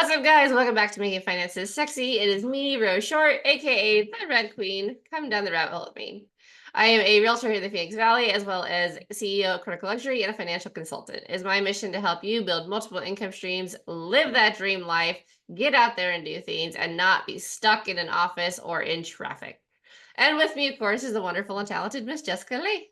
What's up, guys? Welcome back to Making Finances Sexy. It is me, Rose Short, aka the Red Queen, coming down the rabbit hole with me. I am a realtor here in the Phoenix Valley, as well as CEO of Kronika Luxury and a financial consultant. It is my mission to help you build multiple income streams, live that dream life, get out there and do things, and not be stuck in an office or in traffic. And with me, of course, is the wonderful and talented Miss Jessica Lee.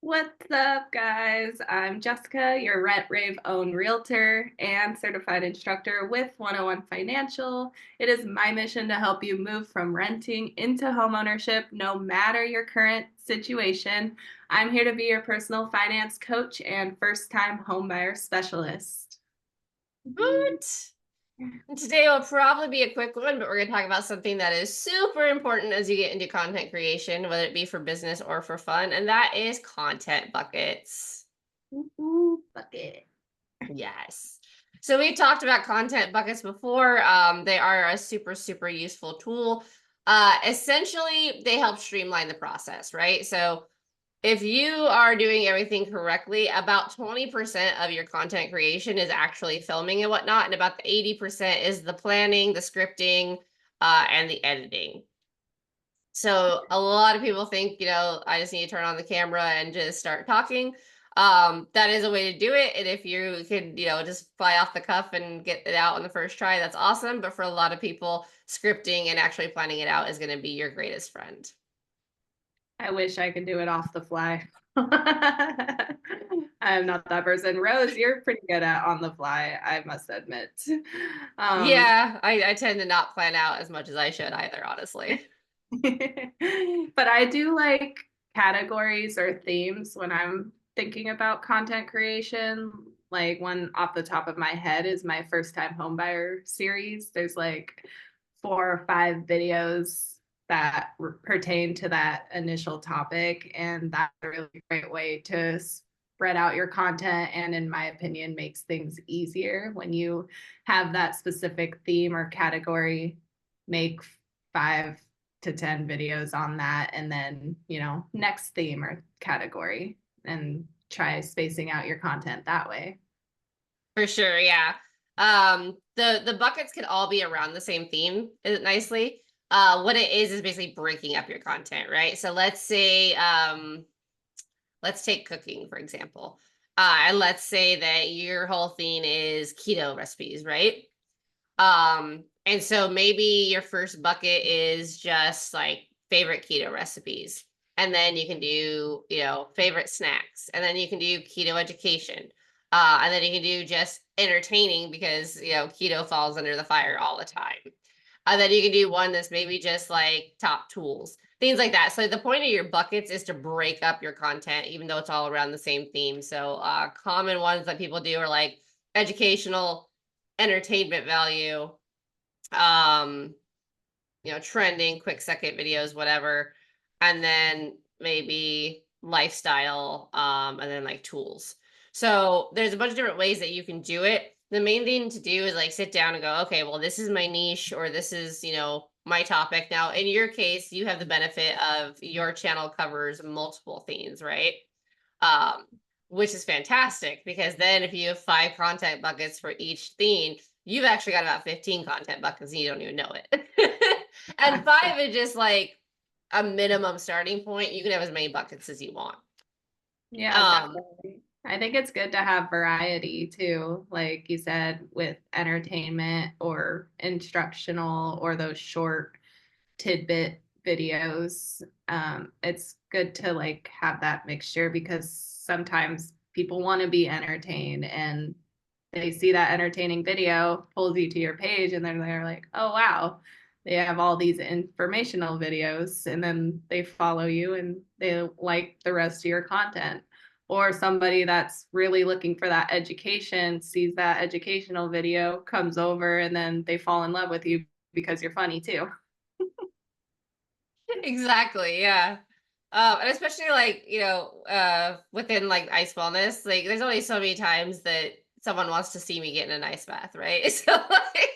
What's up, guys? I'm Jessica, your Rent Rave own realtor and certified instructor with 101 Financial. It is my mission to help you move from renting into homeownership, no matter your current situation. I'm here to be your personal finance coach and first-time homebuyer specialist. Good. Today will probably be a quick one, but we're going to talk about something that is super important as you get into content creation, whether it be for business or for fun, and that is content buckets. Bucket. Yes. So we've talked about content buckets before. They are a super, super useful tool. Essentially, they help streamline the process, right? So if you are doing everything correctly, about 20% of your content creation is actually filming and whatnot, and about the 80% is the planning, the scripting, and the editing. So a lot of people think, I just need to turn on the camera and just start talking. That is a way to do it. And if you can, just fly off the cuff and get it out on the first try, that's awesome. But for a lot of people, scripting and actually planning it out is going to be your greatest friend. I wish I could do it off the fly. I'm not that person. Rose, you're pretty good at on the fly, I must admit. Yeah, I tend to not plan out as much as I should either, honestly. But I do like categories or themes when I'm thinking about content creation. Like one off the top of my head is my first time homebuyer series. There's like 4 or 5 videos that pertain to that initial topic, and that's a really great way to spread out your content, and in my opinion makes things easier when you have that specific theme or category. Make 5 to 10 videos on that, and then next theme or category, and try spacing out your content that way. For sure, yeah. The buckets can all be around the same theme nicely. What it is basically breaking up your content, right? So let's say, let's take cooking, for example. And let's say that your whole theme is keto recipes, right? And so maybe your first bucket is just like favorite keto recipes. And then you can do, favorite snacks. And then you can do keto education. And then you can do just entertaining because, keto falls under the fire all the time. And then you can do one that's maybe just like top tools, things like that. So the point of your buckets is to break up your content, even though it's all around the same theme. So common ones that people do are like educational, entertainment value, trending, quick second videos, whatever. And then maybe lifestyle, and then like tools. So there's a bunch of different ways that you can do it. The main thing to do is like sit down and go, okay, well, this is my niche, or this is, my topic. Now, in your case, you have the benefit of your channel covers multiple themes, right? Which is fantastic, because then if you have 5 content buckets for each theme, you've actually got about 15 content buckets and you don't even know it. And 5 is just like a minimum starting point. You can have as many buckets as you want. Yeah, definitely. I think it's good to have variety too, like you said, with entertainment or instructional or those short tidbit videos. It's good to like have that mixture, because sometimes people want to be entertained and they see that entertaining video, pulls you to your page, and then they're like, oh wow, they have all these informational videos, and then they follow you and they like the rest of your content. Or somebody that's really looking for that education sees that educational video, comes over, and then they fall in love with you because you're funny too. Exactly, yeah. And especially like, within like ice wellness, like there's only so many times that someone wants to see me get in an ice bath, right? So like,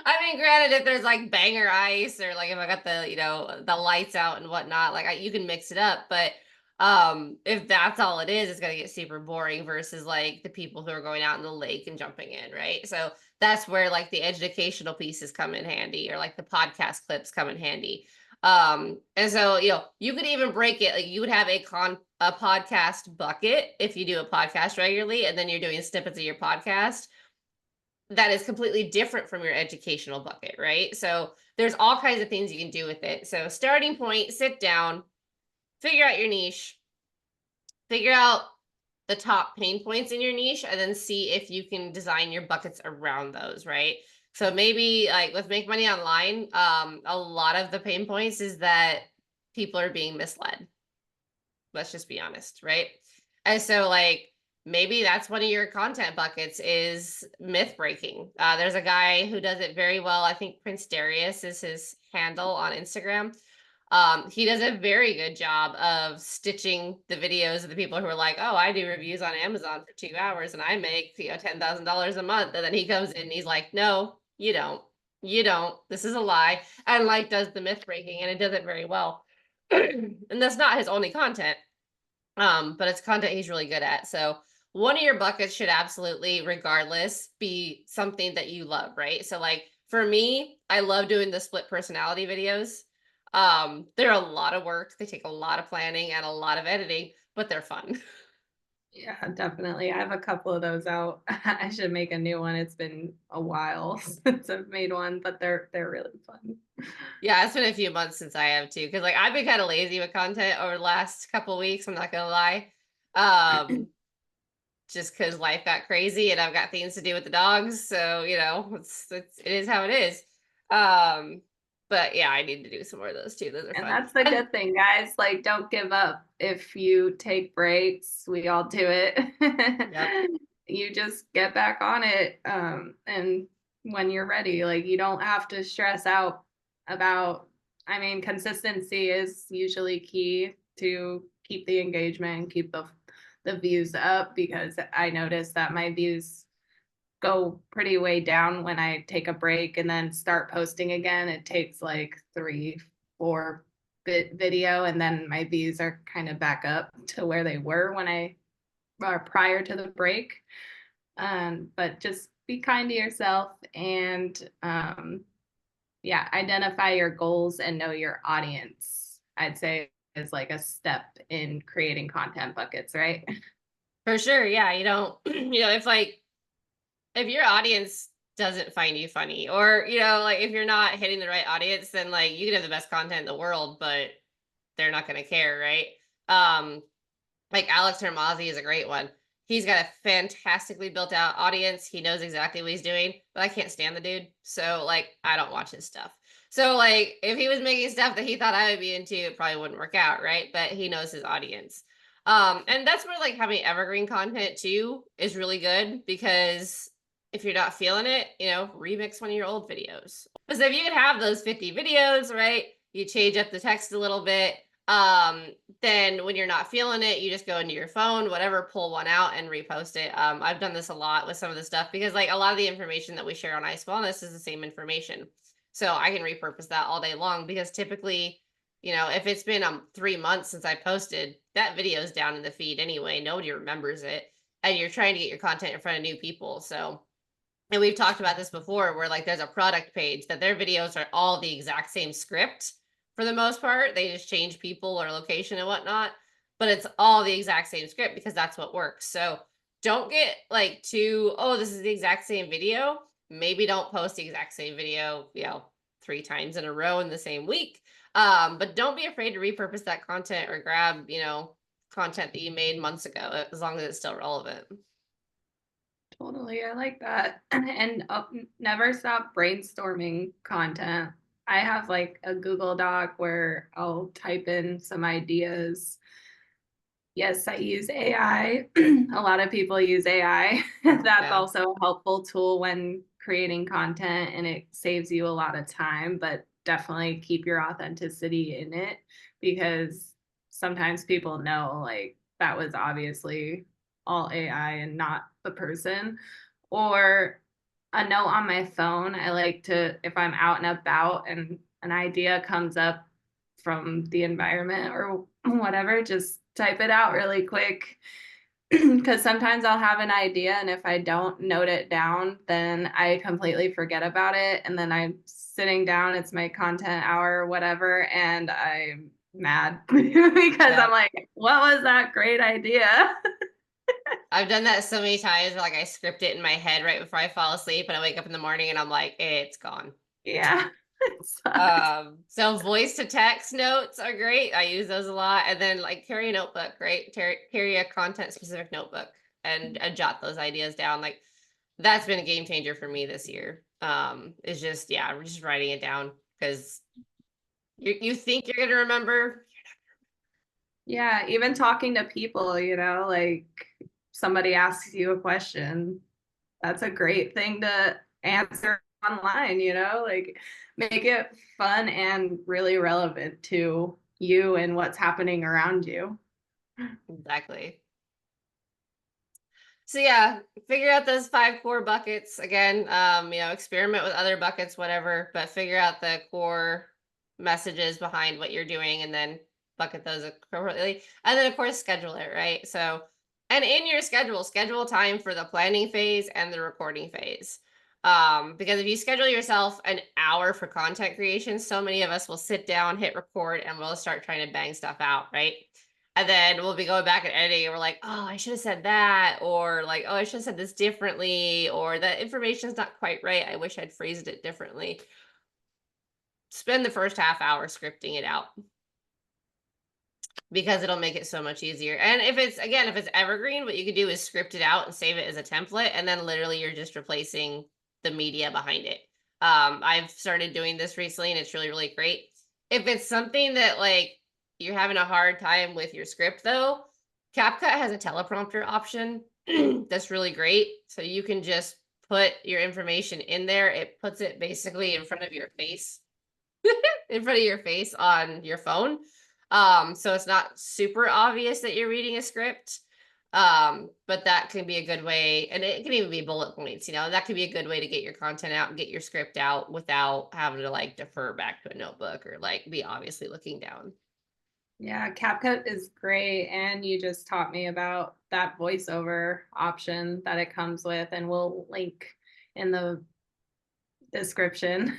I mean, granted, if there's like banger ice, or like if I got the, the lights out and whatnot, like you can mix it up. But If that's all it is, it's gonna get super boring versus like the people who are going out in the lake and jumping in, right? So that's where like the educational pieces come in handy, or like the podcast clips come in handy. And so, you could even break it, like you would have a podcast bucket if you do a podcast regularly, and then you're doing snippets of your podcast that is completely different from your educational bucket, right? So there's all kinds of things you can do with it. So starting point, sit down, figure out your niche, figure out the top pain points in your niche, and then see if you can design your buckets around those, right? So maybe like with Make Money Online, a lot of the pain points is that people are being misled. Let's just be honest, right? And so like maybe that's one of your content buckets is myth breaking. There's a guy who does it very well. I think Prince Darius is his handle on Instagram. He does a very good job of stitching the videos of the people who are like, oh, I do reviews on Amazon for 2 hours and I make, $10,000 a month. And then he comes in and he's like, no, you don't. You don't. This is a lie. And like does the myth breaking, and it does it very well. And that's not his only content. But it's content he's really good at. So one of your buckets should absolutely, regardless, be something that you love, right? So like for me, I love doing the split personality videos. They're a lot of work. They take a lot of planning and a lot of editing, but they're fun. Yeah, definitely. I have a couple of those out. I should make a new one. It's been a while since I've made one, but they're really fun. Yeah, it's been a few months since I have too, because like I've been kind of lazy with content over the last couple weeks. I'm not gonna lie. Just because life got crazy and I've got things to do with the dogs. So, it is how it is. But yeah, I need to do some more of those too. Those are And fun. that's the good thing, guys. Like, don't give up. If you take breaks, we all do it. Yep. You just get back on it. And when you're ready, like, you don't have to stress out about, I mean, consistency is usually key to keep the engagement and keep the views up, because I noticed that my views go pretty way down when I take a break and then start posting again. It takes like 3-4 bit video, and then my views are kind of back up to where they were when I prior to the break. But just be kind to yourself, and yeah, identify your goals and know your audience, I'd say is like a step in creating content buckets, right? For sure. Yeah. You don't, if your audience doesn't find you funny, or, like if you're not hitting the right audience, then like you can have the best content in the world, but they're not going to care. Right. Like 𝐂𝐎𝐍𝐿 is a great one. He's got a fantastically built out audience. He knows exactly what he's doing, but I can't stand the dude. So like, I don't watch his stuff. So like, if he was making stuff that he thought I would be into, it probably wouldn't work out, right? But he knows his audience. And that's where like having evergreen content too is really good, because if you're not feeling it, remix one of your old videos. Because if you could have those 50 videos, right? You change up the text a little bit. Then when you're not feeling it, you just go into your phone, whatever, pull one out and repost it. I've done this a lot with some of the stuff, because like a lot of the information that we share on Ice Wellness is the same information. So I can repurpose that all day long, because typically, if it's been 3 months since I posted, that video is down in the feed anyway. Nobody remembers it. And you're trying to get your content in front of new people. So, and we've talked about this before, where like there's a product page that their videos are all the exact same script for the most part. They just change people or location and whatnot, but it's all the exact same script, because that's what works. So don't get like oh, this is the exact same video. Maybe don't post the exact same video, 3 times in a row in the same week. But don't be afraid to repurpose that content, or grab, content that you made months ago, as long as it's still relevant. Totally, I like that. And never stop brainstorming content. I have like a Google Doc where I'll type in some ideas. Yes, I use AI. A lot of people use AI. That's Yeah. also a helpful tool when creating content, and it saves you a lot of time, but definitely keep your authenticity in it, because sometimes people know like that was obviously all AI and not the person. Or a note on my phone, I like to, if I'm out and about and an idea comes up from the environment or whatever, just type it out really quick. Because sometimes I'll have an idea, and if I don't note it down, then I completely forget about it. And then I'm sitting down, it's my content hour or whatever, and I'm mad because I'm like, what was that great idea? I've done that so many times where like I script it in my head right before I fall asleep and I wake up in the morning and I'm like, it's gone. Yeah. It sucks. So voice to text notes are great. I use those a lot. And then like carry a notebook, right? Carry a content specific notebook and jot those ideas down. Like that's been a game changer for me this year. It's just, yeah, we're just writing it down because you think you're gonna remember. Yeah, even talking to people, you know, like somebody asks you a question, that's a great thing to answer online, you know, like make it fun and really relevant to you and what's happening around you. Exactly. So yeah, figure out those 5 core buckets again. You know, experiment with other buckets, whatever, but figure out the core messages behind what you're doing and then bucket those appropriately. And then of course schedule it, right? So, and in your schedule time for the planning phase and the recording phase. Because if you schedule yourself an hour for content creation, so many of us will sit down, hit record, and we'll start trying to bang stuff out, right? And then we'll be going back and editing and we're like, oh, I should have said that, or like, oh, I should have said this differently, or the information's not quite right. I wish I'd phrased it differently. Spend the first half hour scripting it out because it'll make it so much easier. And if it's evergreen, what you could do is script it out and save it as a template. And then literally you're just replacing the media behind it. I've started doing this recently and it's really, really great. If it's something that like you're having a hard time with your script though, CapCut has a teleprompter option that's really great. So you can just put your information in there. It puts it basically in front of your face, on your phone. So it's not super obvious that you're reading a script. But that can be a good way, and it can even be bullet points, you know, that could be a good way to get your content out and get your script out without having to like defer back to a notebook or like be obviously looking down. Yeah, CapCut is great. And you just taught me about that voiceover option that it comes with, and we'll link in the description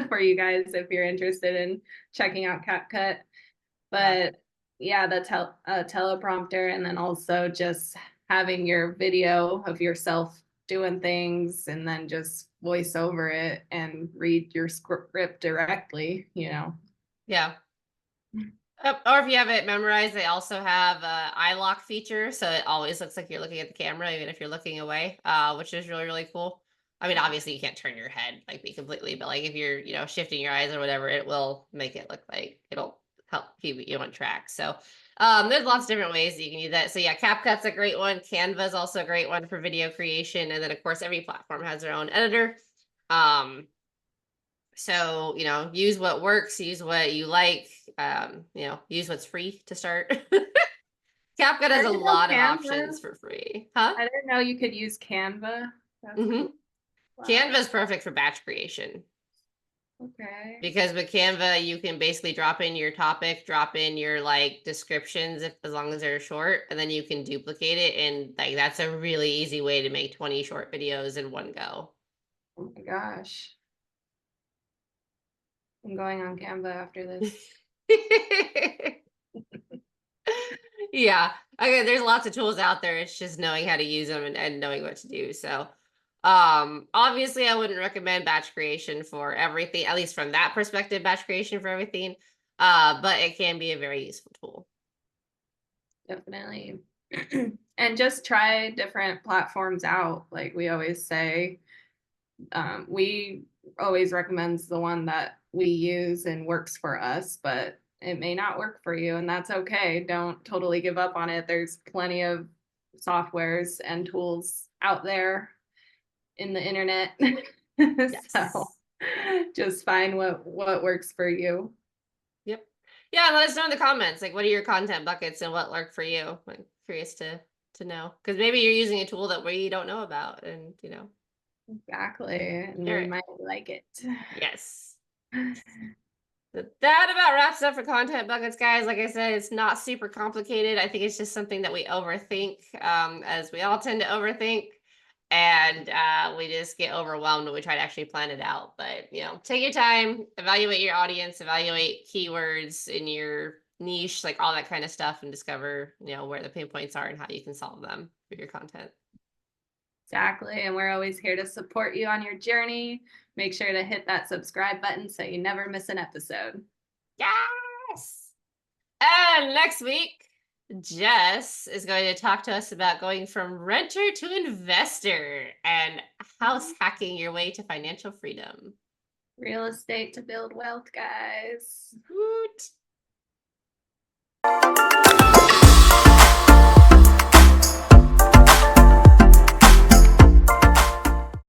for you guys if you're interested in checking out CapCut. But yeah, the teleprompter, and then also just having your video of yourself doing things and then just voice over it and read your script directly, you know. Yeah. Or if you have it memorized, they also have a eye lock feature, so it always looks like you're looking at the camera, even if you're looking away, which is really, really cool. I mean, obviously you can't turn your head like be completely, but like if you're, you know, shifting your eyes or whatever, it will make it look like it'll help keep you on track. So there's lots of different ways that you can use that. So yeah, CapCut's a great one. Canva is also a great one for video creation. And then of course, every platform has their own editor. So, you know, use what works, use what you like, you know, use what's free to start. CapCut has a lot of options for free. Huh? I didn't know you could use Canva. That's cool. Wow. Canva is perfect for batch creation. Okay. Because with Canva, you can basically drop in your topic, drop in your like descriptions as long as they're short, and then you can duplicate it. And like that's a really easy way to make 20 short videos in one go. Oh my gosh. I'm going on Canva after this. Yeah. Okay, there's lots of tools out there. It's just knowing how to use them and knowing what to do. So obviously I wouldn't recommend batch creation for everything, at least from that perspective, batch creation for everything. But it can be a very useful tool. Definitely. And just try different platforms out. Like we always say, we always recommends the one that we use and works for us, but it may not work for you, and that's okay. Don't totally give up on it. There's plenty of softwares and tools out there in the internet. Yes. So just find what works for you. Yep. Yeah, let us know in the comments, like what are your content buckets and what worked for you? I'm curious to know, because maybe you're using a tool that we don't know about, and you know. Exactly. And Sure. we might like it. Yes. That about wraps up for content buckets, guys. Like I said, it's not super complicated. I think it's just something that we overthink, as we all tend to overthink. And we just get overwhelmed when we try to actually plan it out. But, take your time, evaluate your audience, evaluate keywords in your niche, like all that kind of stuff, and discover, where the pain points are and how you can solve them for your content. Exactly. And we're always here to support you on your journey. Make sure to hit that subscribe button so you never miss an episode. Yes. And next week, Jess is going to talk to us about going from renter to investor and house hacking your way to financial freedom. Real estate to build wealth, guys. Woot.